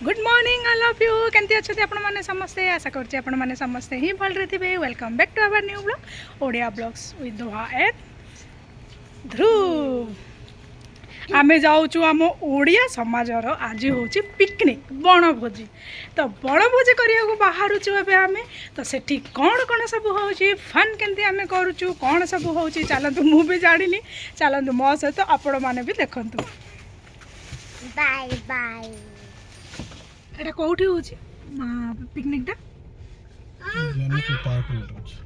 Good morning I love you केमती अच्छे आपण मैंने समस्ते आशा करते आपण मैंने समस्ते ही भल थे। Welcome back to our new blog Odia blogs with Doha and Dhruv. आमे जाऊँ आम ओडिया समाजर आज हूँ पिकनिक बनभोजी। तो बनभोजी करने को बाहर आम तो सेठी कौन कौन सब हो फन केमती आम करुचु कौन सब हो चलतु मु भी जानी चलतु मो सहित आपण मैंने भी देखु। बाय बाय एटा कोठी होची पिकनिक टा जनक पार्क में होची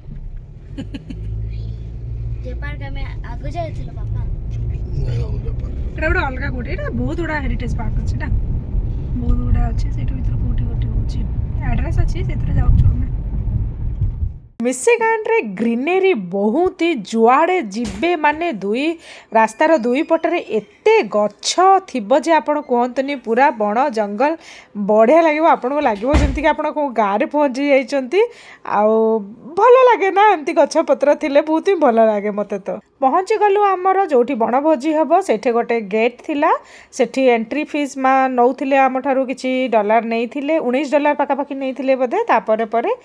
जे पार्क में आगो जायथिलो पापा एटा बड़ा अलगा कोठी एटा बहुत बड़ा हेरिटेज पार्क अछि ना बहुत बड़ा अछि सेठ भीतर कोठी कोठी होची एड्रेस अछि सेतरे जाउछु हम। मिशिगान रे ग्रीनरी बहुत ही जुआड़े जीवे माने दुई रास्तार दुई पटरे एते गछ थिबो जे आपण कहतनी पूरा बण जंगल बढ़िया लगे आपको लगे जमीक कि आपण गाँव में पहुँची जाइंट आउ भल लगे ना एमती गछ पत्र थिले बहुत ही भल लगे मते। तो पहुँची गलु आमर जो बनभोजी हम से गोटे गेट थिला सेठी एंट्री फीस माँ नौथिले आम ठारू किछि डॉलर नहीं थिले $19 पाखापाखि नहीं थिले बोधे। तापर परे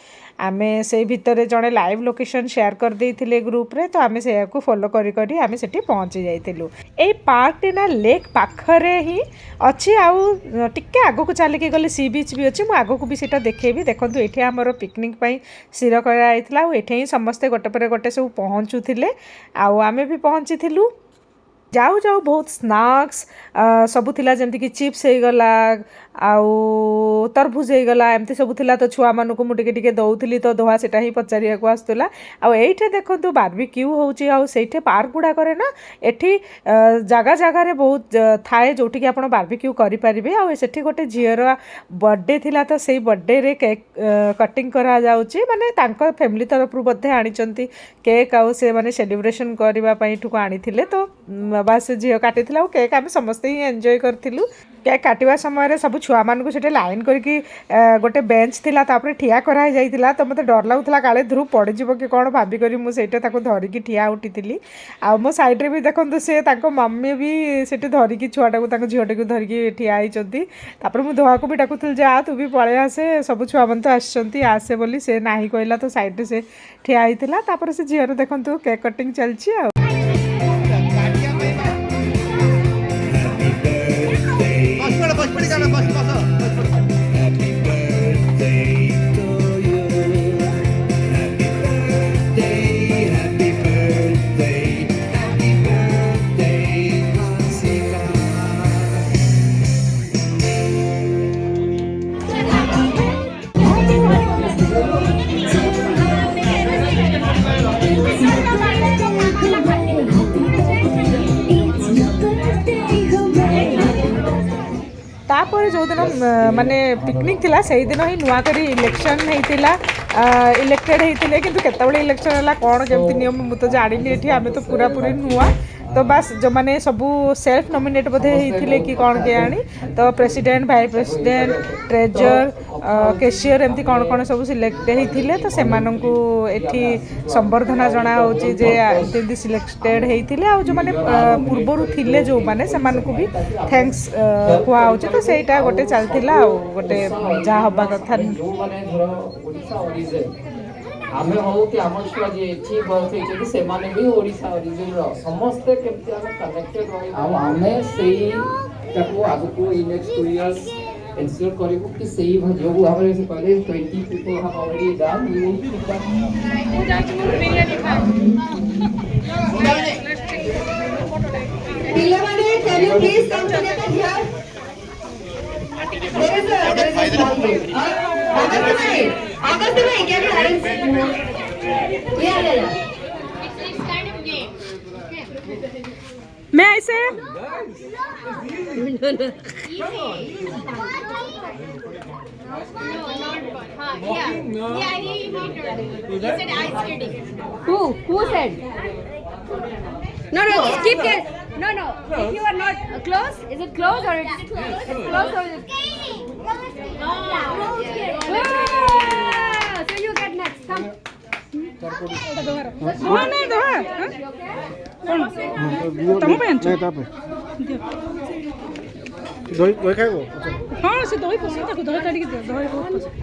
आमे से भितर जड़े लाइव लोकेशन शेयर कर देइथिले ग्रुप रे तो आमे से को फॉलो करी करी आमे सेठी पहुँची जाइथिलु। एई पार्क टे ना लेक पाखरे ही अच्छी आउ टिके आगो को चलिके गले सी बीच भी अच्छी आगो को भी सेटा देखेबी। देखंतु एठी हमर पिकनिक पई स्थिर करा आइथिला आ एठी समस्ते गोटे पर गोटे सब पहुँचुथिले आउ आमे भी पहुँचीथिलु। जाऊ जाऊ बहुत स्नैक्स सबू थिला जमती कि चिप्स हो गला आउ तरबूज हो गला एमती सब थिला। तो छुआ मानू को मुझे टिके दौली तो दोहा सेटा ही पचारिया को आसुला। आउ एठे देखंतु बारबेक्यू होची आउ सेठे पार्क गुडा करे ना एठी जगह जगह रे बहुत थाए जोठी कि आपण बारबेक्यू करि परिबे। आउ सेठी गोटे झियर बर्थडे थिला तो सेही बर्थडे रे केक कटिंग करा जाउची माने तांको फैमिली तरफ रु बद्धे आनिचंती केक आउ से माने सेलिब्रेशन करबा पई ठुको आनिथिले। तो बास झील काटी केक आम समस्ते ही एंजॉय करूँ। केक काटिया समय सब छुआ मानू से लाइन करके गोटे बेंच थिला तापर ठिया कराई जाइतिला। तो मते डर लागुला काले ध्रुव पड़ीजिव कि कौन भाविक मुझे धरिकी ठिया उठी आ मो साइड रे भी देखो से मम्मी भी से धरिकी छुआटा झीटा को धरिकी ठिया होती। मुझे दोहा को भी डाकुल जे आ तू भी पलि आसे सब छुआ मन तो आसे आसे बोली से ना कहला तो साइड से ठिया होता। से झीर देखो केक कटिंग चलती आ तापर जो दिन माने पिकनिक थिला से दिन ही नुआ करी इलेक्शन होता इलेक्टेड होते कि केतबले इलेक्शन है कौन केमती नियम मुझे जानी ये आम तो पूरा पूरी नुआ। तो बस जो मैंने सबू सेल्फ नॉमिनेट बोधे होते कि कौन के आनी तो president vice president treasure cashier एमती कौन कौन सब सिलेक्ट होते तो से एठी संबर्धना जना होती सिलेक्टेड होते आ जो मैंने पूर्वर थिले जो मैंने से भी थैंक्स कहुआ तो सेटा गोटे चलता गोटे जहाँ हवा कथा आमे हो कि आम छुआ जे एठी बस होइछे से माने भी ओडिसा ओरिजिन रो समस्त केमति आमे कनेक्टेड रही आमे सेही ताको आगु को इन नेक्स्ट 2 इयर्स इंश्योर करिवो कि सेही जो हमरे से पहले 20 people have already done we will keep that Pilamane, can you please come together here? There is a small group. August mein can you arrange? Yeah. It's kind of game. Okay. मैं ऐसे Who said? No, keep it. No. If you are not close, is it close or it's close or is it? So you get next. Come. ଧୁଆ ନାଇଁ ଧୁଆ କଣ ତମ ପାଇଁ ଆଣିଛ ଦହି ଦହି ଖାଇବ? ହଁ ସେ ଦହି ପସନ୍ଦ ତାକୁ ଦହି କାଢ଼ିକି ଦିଅ ଦହି ବହୁତ ପସନ୍ଦ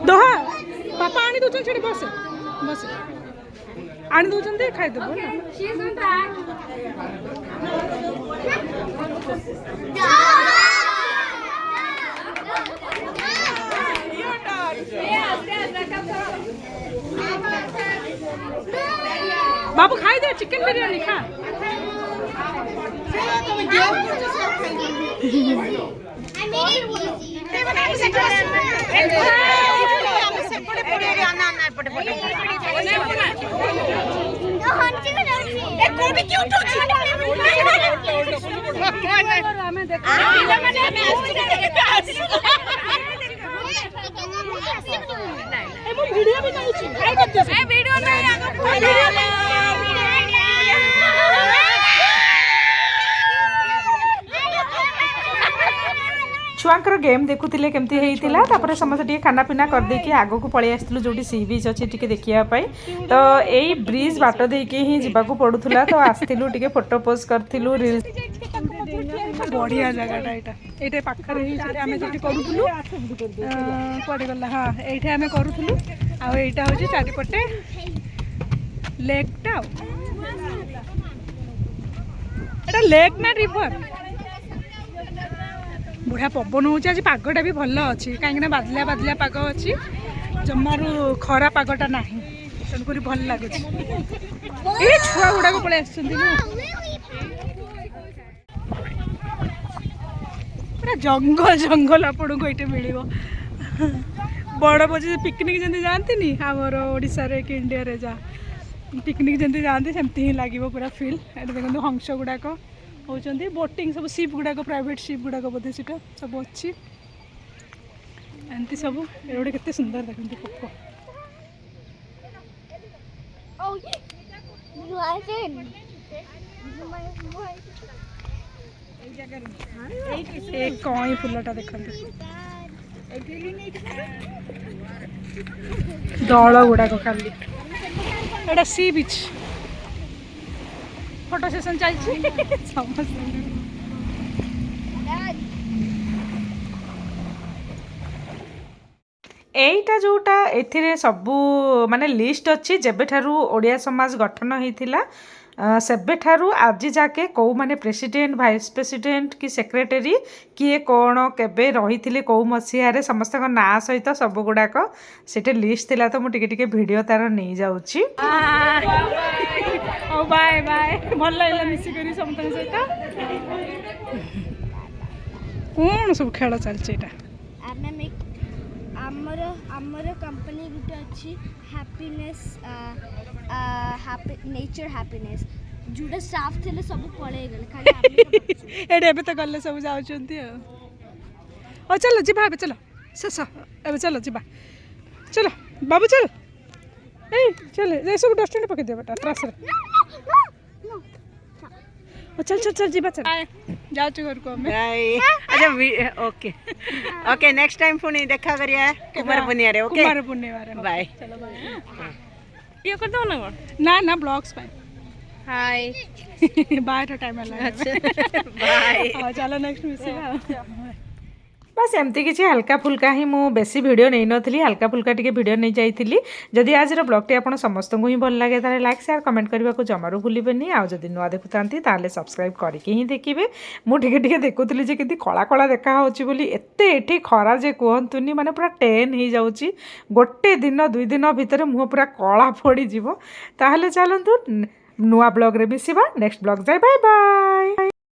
ଦହା ବାପା ଆଣି ଦେଉଛନ୍ତି ସେଠି ବସେ ବସେ ଆଣି ଦେଉଛନ୍ତି ଖାଇଦେବୁ ହେଲା She's on back. बाबू खाई दे चिकन बिरयानी खा वीडियो भी नहीं वीडियो छुआंकर गेम देखुले केमती होता तापर समस्त टे खाना पीना करदेकी आग को पलि आसलु जो सी बीच अच्छी टी देखापी तो यही ब्रिज बाट देकी ही जावाक पड़ूला तो आसलु टे फोटो पोस्ट करूँ रील्स बढ़िया जगहटा यहाँ ये पाखे आम जो करूँ कड़े गला हाँ ये आम करूँ आईटा हूँ चारिपटे लेकटा लेक ना रिवर बुढ़ा पवन हो पागटा भी भल अच्छी कहीं बादलिया बादलिया पाग अच्छी जमारू खरा पागटा ना तेणुक भल लगुच ये छुआ गुड़ाक पलि पूरा जंगल जंगल आपण को ये मिल बड़ बजे पिकनिक जमी जाती आमर ओडिशा रे कि इंडिया रे जा पिकनिक जमी जाती सेमती ही लगे पूरा फिल ये देखो हंस गुड़ाक होती बोटिंग सब सिप गुड़ाक प्राइवेट सिप गुड़ाक बोधे सीटा सब अच्छी एमती सब ये गोटे केते सुंदर देखते पोक कई फुलटा देखते दल गुड़ाक खाली एटा सी बीच फोटो सेशन चलती समस्त एटा जोटा एथिरे सबू माने लिस्ट अच्छी जेबेठारू ओडिया समाज गठन होइथिला सेबेठारू आज जाके कौ माने प्रेसिडेंट वाइस प्रेसिडेंट कि सेक्रेटरी किए कौन केबे रही कौ मसीह समस्त ना सहित सब गुड़ाक से लिस्ट थिला तो मुझे टिके वीडियो तार नहीं जाऊँगी बाय बाय भल लगे मिसिक समस्त सहित कौन सब खेल चलती आमर कंपनी गुटे अच्छी हैप्पीनेस नेचर हैप्पीनेस जोटा स्टाफ थे सब पलि गले खाली एडे तो गले सब जाउछंती ओ चलो जीवा चलो शेष ए चलो जीवा चलो बाबू चल ए चल ए सब डस्टबिन पके दे बेटा ट्रास रे ओ चल चल चल जीवा चल जाऊ घर को हमें अच्छा ओके ओके नेक्स्ट टाइम पुणी देखा करिया कुमार पुनिया रे ओके कुमार पुनिया रे बाय चलो बाय ये कर दो ना ना ब्लॉग्स पे हाय बाय तो टाइम लगा अच्छा बाय चलो नेक्स्ट मिसिबा बस एमती किसी हल्का फुल्का ही मु बेसी वीडियो नहीं नथली हल्का फुल्का टिके वीडियो नहीं जाइली जदि आज ब्लॉगटी आपन समस्त को ही भल लगे ताले लाइक शेयर कमेंट करने को जमारू भूलिबेनी आ जदि नुआ देखुतांती ताले सब्सक्राइब करके ही देखिबे मु टिके टिके देखुतली जे किति कला कला देखा होची बोली एते एठी खरा जे कहंतुनी माने पूरा टेन ही जाउची गोटे दिन दुई दिन भितर मुह पूरा कला पड़ी जीवो ताहले चलंतु नुआ ब्लॉग रे मिसिबा नेक्स्ट ब्लॉग जाय बाय बाय।